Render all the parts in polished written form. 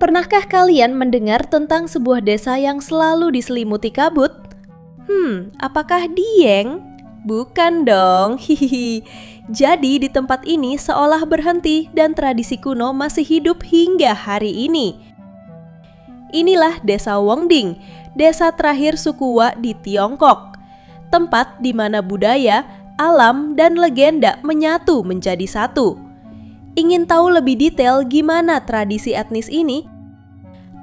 Pernahkah kalian mendengar tentang sebuah desa yang selalu diselimuti kabut? Apakah Dieng? Bukan dong, hihihi. Jadi di tempat ini seolah berhenti dan tradisi kuno masih hidup hingga hari ini. Inilah Desa Wongding, desa terakhir suku Wa di Tiongkok. Tempat di mana budaya, alam, dan legenda menyatu menjadi satu. Ingin tahu lebih detail gimana tradisi etnis ini?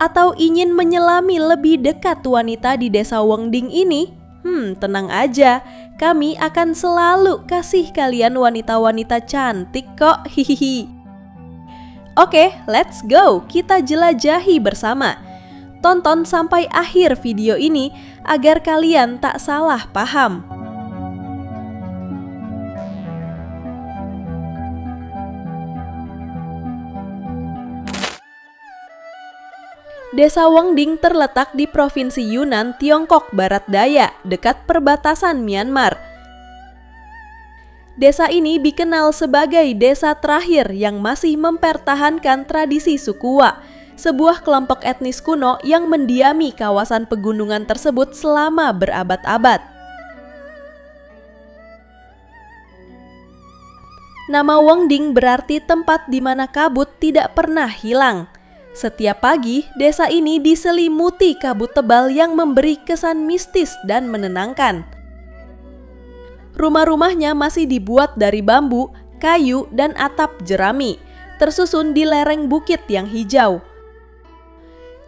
Atau ingin menyelami lebih dekat wanita di Desa Wongding ini? Tenang aja, kami akan selalu kasih kalian wanita-wanita cantik kok, hihihi. Oke, let's go, kita jelajahi bersama. Tonton sampai akhir video ini agar kalian tak salah paham. Desa Wongding terletak di Provinsi Yunnan, Tiongkok Barat Daya, dekat perbatasan Myanmar. Desa ini dikenal sebagai desa terakhir yang masih mempertahankan tradisi suku Wa, sebuah kelompok etnis kuno yang mendiami kawasan pegunungan tersebut selama berabad-abad. Nama Wongding berarti tempat di mana kabut tidak pernah hilang. Setiap pagi, desa ini diselimuti kabut tebal yang memberi kesan mistis dan menenangkan. Rumah-rumahnya masih dibuat dari bambu, kayu, dan atap jerami, tersusun di lereng bukit yang hijau.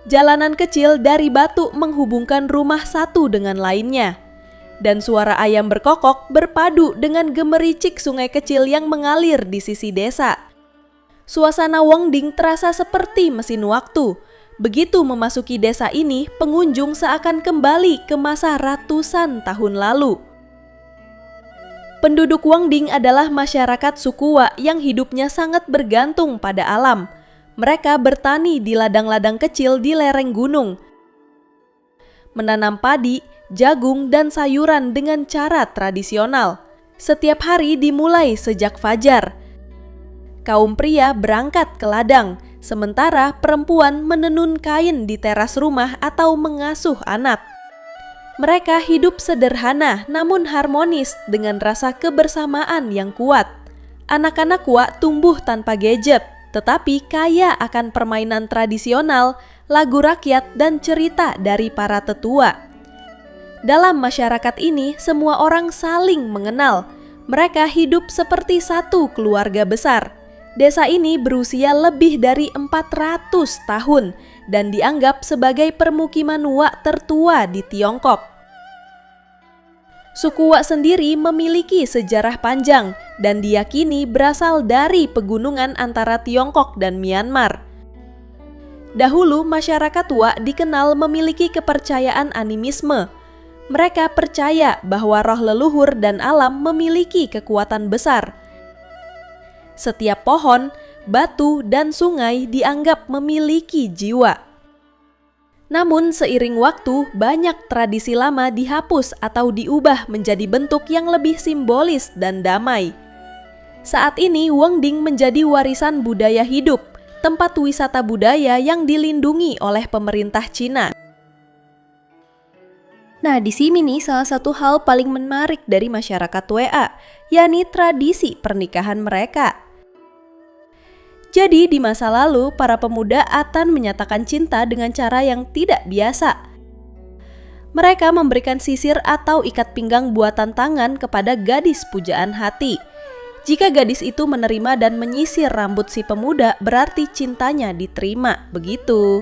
Jalanan kecil dari batu menghubungkan rumah satu dengan lainnya. Dan suara ayam berkokok berpadu dengan gemericik sungai kecil yang mengalir di sisi desa. Suasana Wongding terasa seperti mesin waktu. Begitu memasuki desa ini, pengunjung seakan kembali ke masa ratusan tahun lalu. Penduduk Wongding adalah masyarakat suku Wa yang hidupnya sangat bergantung pada alam. Mereka bertani di ladang-ladang kecil di lereng gunung, menanam padi, jagung, dan sayuran dengan cara tradisional. Setiap hari dimulai sejak fajar. Kaum pria berangkat ke ladang, sementara perempuan menenun kain di teras rumah atau mengasuh anak. Mereka hidup sederhana namun harmonis dengan rasa kebersamaan yang kuat. Anak-anak Wa tumbuh tanpa gadget, tetapi kaya akan permainan tradisional, lagu rakyat, dan cerita dari para tetua. Dalam masyarakat ini, semua orang saling mengenal. Mereka hidup seperti satu keluarga besar. Desa ini berusia lebih dari 400 tahun dan dianggap sebagai permukiman Wa tertua di Tiongkok. Suku Wa sendiri memiliki sejarah panjang dan diyakini berasal dari pegunungan antara Tiongkok dan Myanmar. Dahulu masyarakat Wa dikenal memiliki kepercayaan animisme. Mereka percaya bahwa roh leluhur dan alam memiliki kekuatan besar. Setiap pohon, batu, dan sungai dianggap memiliki jiwa. Namun seiring waktu, banyak tradisi lama dihapus atau diubah menjadi bentuk yang lebih simbolis dan damai. Saat ini Wongding menjadi warisan budaya hidup, tempat wisata budaya yang dilindungi oleh pemerintah Cina. Nah, di sini nih salah satu hal paling menarik dari masyarakat Wa, yakni tradisi pernikahan mereka. Jadi di masa lalu, para pemuda akan menyatakan cinta dengan cara yang tidak biasa. Mereka memberikan sisir atau ikat pinggang buatan tangan kepada gadis pujaan hati. Jika gadis itu menerima dan menyisir rambut si pemuda, berarti cintanya diterima, begitu.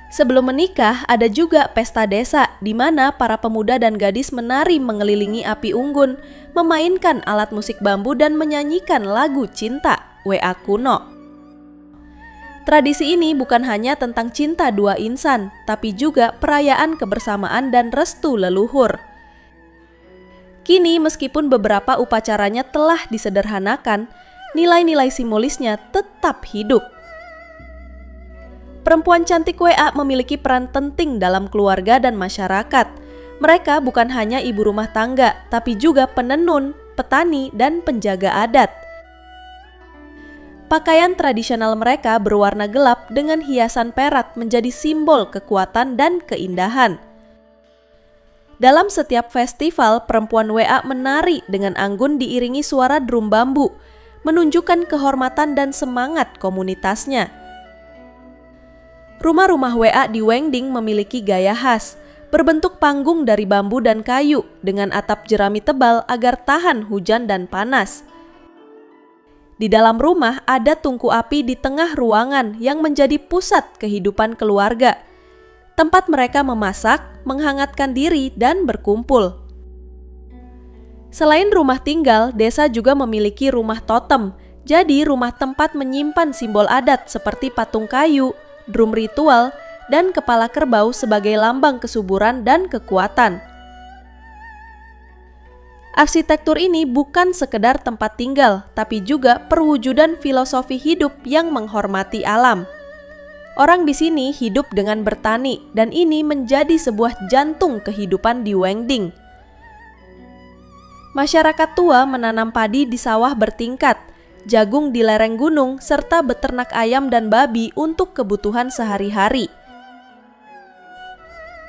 Sebelum menikah, ada juga pesta desa di mana para pemuda dan gadis menari mengelilingi api unggun, memainkan alat musik bambu dan menyanyikan lagu cinta, Wa kuno. Tradisi ini bukan hanya tentang cinta dua insan, tapi juga perayaan kebersamaan dan restu leluhur. Kini meskipun beberapa upacaranya telah disederhanakan, nilai-nilai simbolisnya tetap hidup. Perempuan cantik Wa memiliki peran penting dalam keluarga dan masyarakat. Mereka bukan hanya ibu rumah tangga, tapi juga penenun, petani, dan penjaga adat. Pakaian tradisional mereka berwarna gelap dengan hiasan perak menjadi simbol kekuatan dan keindahan. Dalam setiap festival, perempuan WA menari dengan anggun diiringi suara drum bambu, menunjukkan kehormatan dan semangat komunitasnya. Rumah-rumah WA di Wengding memiliki gaya khas, berbentuk panggung dari bambu dan kayu dengan atap jerami tebal agar tahan hujan dan panas. Di dalam rumah ada tungku api di tengah ruangan yang menjadi pusat kehidupan keluarga. Tempat mereka memasak, menghangatkan diri, dan berkumpul. Selain rumah tinggal, desa juga memiliki rumah totem. Jadi rumah tempat menyimpan simbol adat seperti patung kayu, drum ritual, dan kepala kerbau sebagai lambang kesuburan dan kekuatan. Arsitektur ini bukan sekedar tempat tinggal, tapi juga perwujudan filosofi hidup yang menghormati alam. Orang di sini hidup dengan bertani, dan ini menjadi sebuah jantung kehidupan di Wengding. Masyarakat tua menanam padi di sawah bertingkat, jagung di lereng gunung, serta beternak ayam dan babi untuk kebutuhan sehari-hari.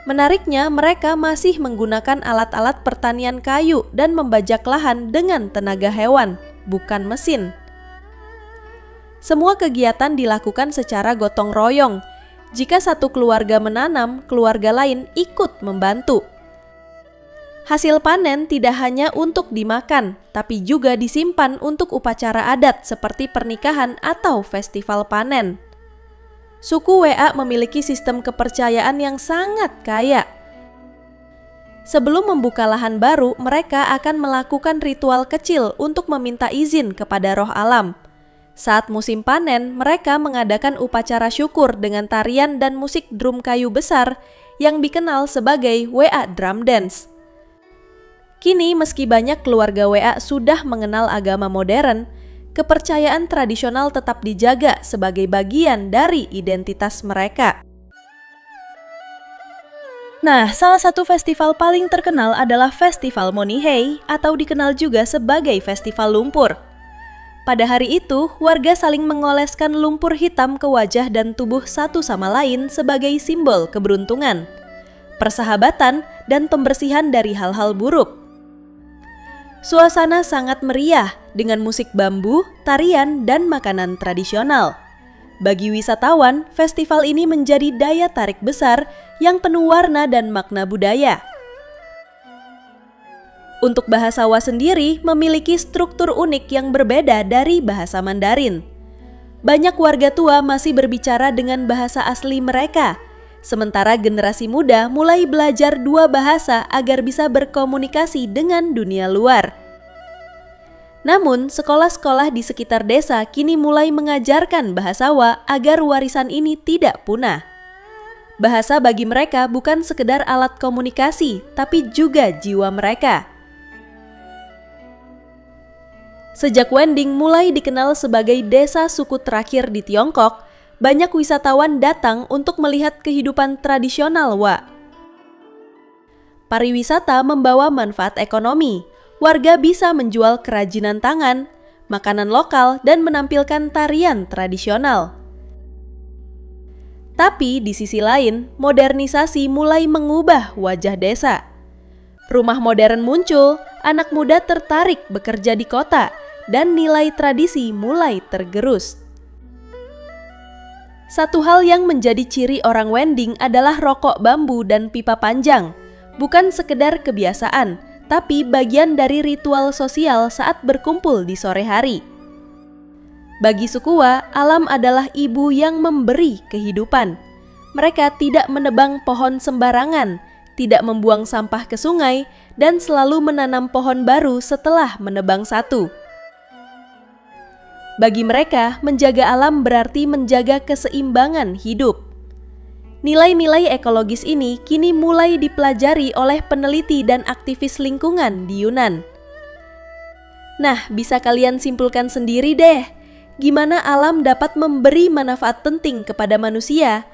Menariknya, mereka masih menggunakan alat-alat pertanian kayu dan membajak lahan dengan tenaga hewan, bukan mesin. Semua kegiatan dilakukan secara gotong royong. Jika satu keluarga menanam, keluarga lain ikut membantu. Hasil panen tidak hanya untuk dimakan, tapi juga disimpan untuk upacara adat seperti pernikahan atau festival panen. Suku WA memiliki sistem kepercayaan yang sangat kaya. Sebelum membuka lahan baru, mereka akan melakukan ritual kecil untuk meminta izin kepada roh alam. Saat musim panen, mereka mengadakan upacara syukur dengan tarian dan musik drum kayu besar yang dikenal sebagai WA Drum Dance. Kini, meski banyak keluarga WA sudah mengenal agama modern, kepercayaan tradisional tetap dijaga sebagai bagian dari identitas mereka. Nah, salah satu festival paling terkenal adalah Festival Monihei atau dikenal juga sebagai Festival Lumpur. Pada hari itu, warga saling mengoleskan lumpur hitam ke wajah dan tubuh satu sama lain sebagai simbol keberuntungan, persahabatan, dan pembersihan dari hal-hal buruk. Suasana sangat meriah dengan musik bambu, tarian, dan makanan tradisional. Bagi wisatawan, festival ini menjadi daya tarik besar yang penuh warna dan makna budaya. Untuk bahasa Wa sendiri memiliki struktur unik yang berbeda dari bahasa Mandarin. Banyak warga tua masih berbicara dengan bahasa asli mereka, sementara generasi muda mulai belajar dua bahasa agar bisa berkomunikasi dengan dunia luar. Namun, sekolah-sekolah di sekitar desa kini mulai mengajarkan bahasa Wa agar warisan ini tidak punah. Bahasa bagi mereka bukan sekedar alat komunikasi, tapi juga jiwa mereka. Sejak Wengding mulai dikenal sebagai desa suku terakhir di Tiongkok, banyak wisatawan datang untuk melihat kehidupan tradisional Wa. Pariwisata membawa manfaat ekonomi. Warga bisa menjual kerajinan tangan, makanan lokal, dan menampilkan tarian tradisional. Tapi di sisi lain, modernisasi mulai mengubah wajah desa. Rumah modern muncul, anak muda tertarik bekerja di kota, dan nilai tradisi mulai tergerus. Satu hal yang menjadi ciri orang Wengding adalah rokok bambu dan pipa panjang, bukan sekedar kebiasaan, tapi bagian dari ritual sosial saat berkumpul di sore hari. Bagi suku Wa, alam adalah ibu yang memberi kehidupan. Mereka tidak menebang pohon sembarangan, tidak membuang sampah ke sungai, dan selalu menanam pohon baru setelah menebang satu. Bagi mereka, menjaga alam berarti menjaga keseimbangan hidup. Nilai-nilai ekologis ini kini mulai dipelajari oleh peneliti dan aktivis lingkungan di Yunnan. Nah, bisa kalian simpulkan sendiri deh, gimana alam dapat memberi manfaat penting kepada manusia.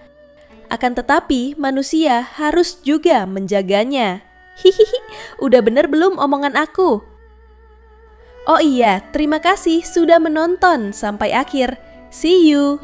Akan tetapi, manusia harus juga menjaganya. Hihihi, udah bener belum omongan aku? Oh iya, terima kasih sudah menonton sampai akhir. See you!